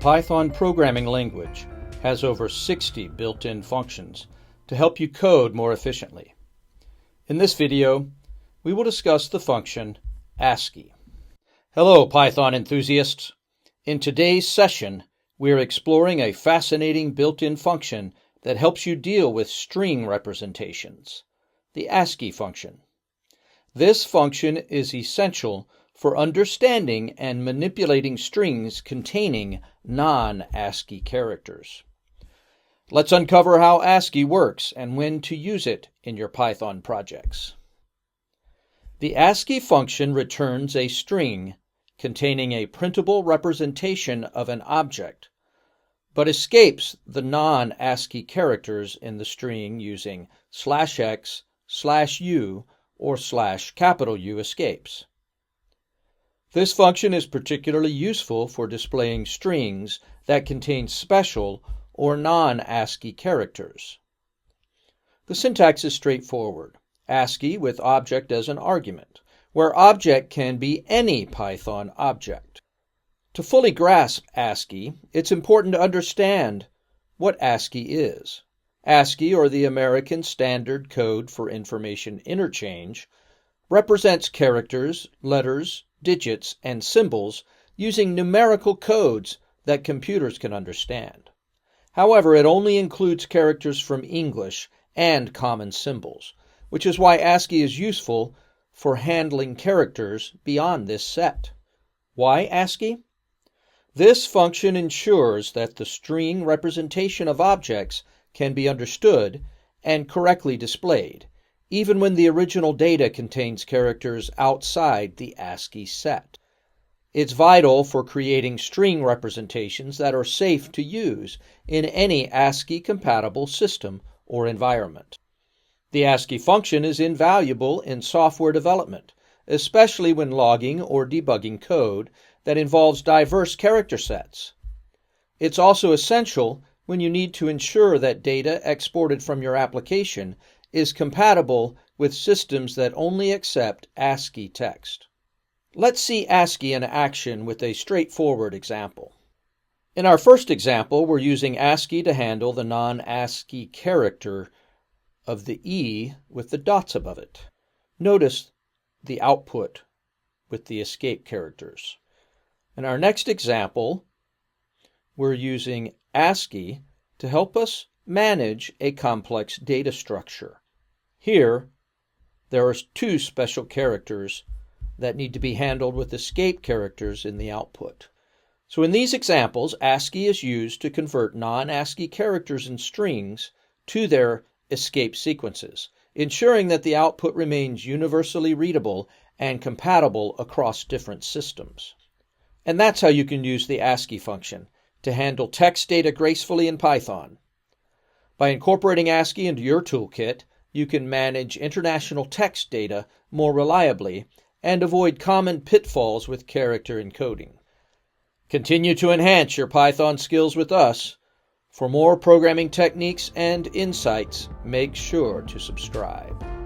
Python programming language has over 60 built-in functions to help you code more efficiently. In this video, we will discuss the function ascii. Hello, Python enthusiasts. In today's session, we are exploring a fascinating built-in function that helps you deal with string representations, the ascii function. This function is essential for understanding and manipulating strings containing non-ASCII characters. Let's uncover how ASCII works and when to use it in your Python projects. The ascii function returns a string containing a printable representation of an object, but escapes the non-ASCII characters in the string using /x, /u, or /U escapes. This function is particularly useful for displaying strings that contain special or non-ASCII characters. The syntax is straightforward. ASCII with object as an argument, where object can be any Python object. To fully grasp ASCII, it's important to understand what ASCII is. ASCII, or the American Standard Code for Information Interchange, represents characters, letters, digits, and symbols using numerical codes that computers can understand. However, it only includes characters from English and common symbols, which is why ASCII is useful for handling characters beyond this set. Why ASCII? This function ensures that the string representation of objects can be understood and correctly displayed, even when the original data contains characters outside the ASCII set. It's vital for creating string representations that are safe to use in any ASCII-compatible system or environment. The ascii function is invaluable in software development, especially when logging or debugging code that involves diverse character sets. It's also essential when you need to ensure that data exported from your application is compatible with systems that only accept ASCII text. Let's see ASCII in action with a straightforward example. In our first example, we're using ASCII to handle the non-ASCII character of the E with the dots above it. Notice the output with the escape characters. In our next example, we're using ASCII to help us manage a complex data structure. Here, there are two special characters that need to be handled with escape characters in the output. So in these examples, ASCII is used to convert non-ASCII characters in strings to their escape sequences, ensuring that the output remains universally readable and compatible across different systems. And that's how you can use the ASCII function to handle text data gracefully in Python. By incorporating ASCII into your toolkit, you can manage international text data more reliably and avoid common pitfalls with character encoding. Continue to enhance your Python skills with us. For more programming techniques and insights, make sure to subscribe.